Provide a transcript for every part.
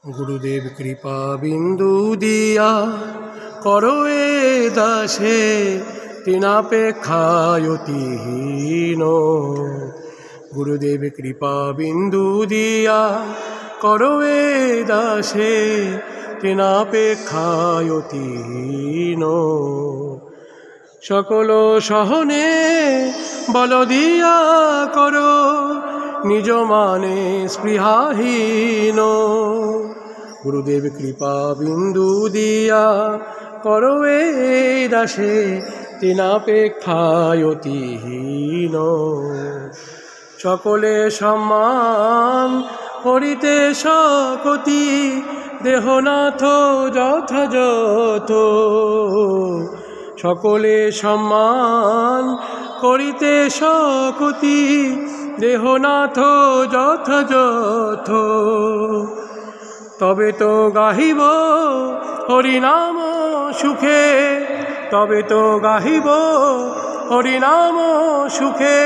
गुरुदेव कृपा बिंदु दिया करो ए दासे तिनापेक्षायतिहीन। गुरुदेव कृपा बिंदु दिया करो ए दासे तिनापेक्षायतिहीन। सकल सहने बल दिया करो निज माने स्पृहाहीन। गुरुदेव कृपा बिंदु दिया करो ए दासे तिनापेक्षायतिहीन। सकले सम्मान करिते सकति देहनाथ यथायथ। सकले सम्मान करिते सकति देहनाथ यथायथ। तबे तो गाहिब हरिनाम सुखे, तबे तो गाहिब हरिनाम सुखे।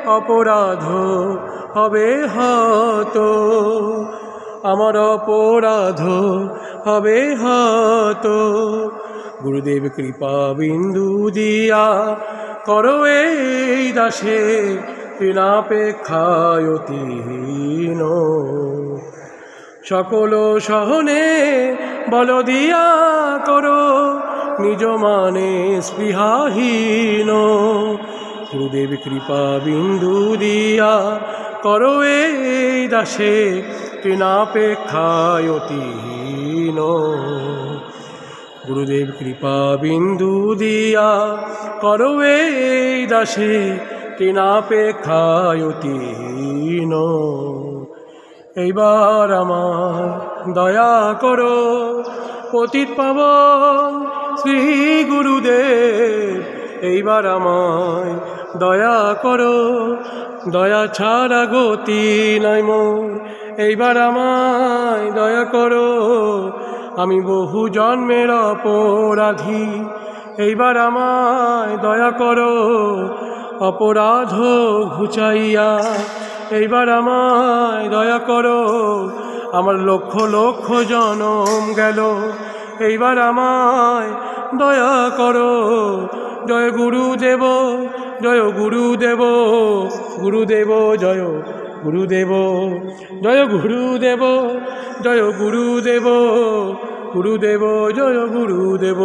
अपराध हबे हत, आमार अपराध हबे हत। गुरुदेव कृपा बिंदु दिया करो ए दासे तिनापेक्षायतिहीन। सकल सहने बल दिया करो निज माने स्पृहाहीन। गुरुदेव कृपा बिंदु दिया करो ए दासे तिनापेक्षायतिहीन। गुरुदेव कृपा बिंदु दिया करो ए दासे तिनापेक्षायतिहीन। এইবার আমার দয়া করো পতিত পাবন শ্রী গুরুদেব। এইবার আমায় দয়া করো, দয়া ছাড়া গতি নাই মোর। এইবার আমায় দয়া করো, আমি বহু জন্মের অপরাধী। এইবার আমায় দয়া করো অপরাধ ঘুচাইয়া। এইবার আমায় দয়া করো, আমার লক্ষ লক্ষ জনম গেল। এইবার আমায় দয়া করো। জয় গুরুদেব, জয় গুরুদেব, গুরুদেব জয় গুরুদেব, জয় গুরুদেব, জয় গুরুদেব, গুরুদেব জয় গুরুদেব।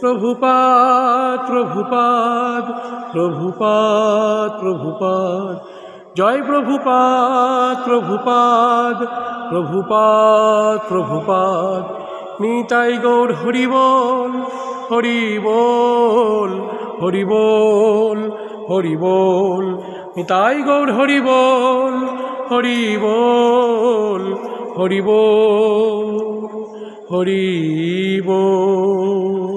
প্রভুপাদ প্রভুপাদ প্রভুপাদ প্রভুপাদ, জয় প্রভুপাদ প্রভুপাদ প্রভুপাদ প্রভুপাদ। নিতাই গৌর হরি বল, হরি বল, হরি বল, হরি বল। নিতাই গৌর হরি বল, হরি বল, হরি বল, হরি বল।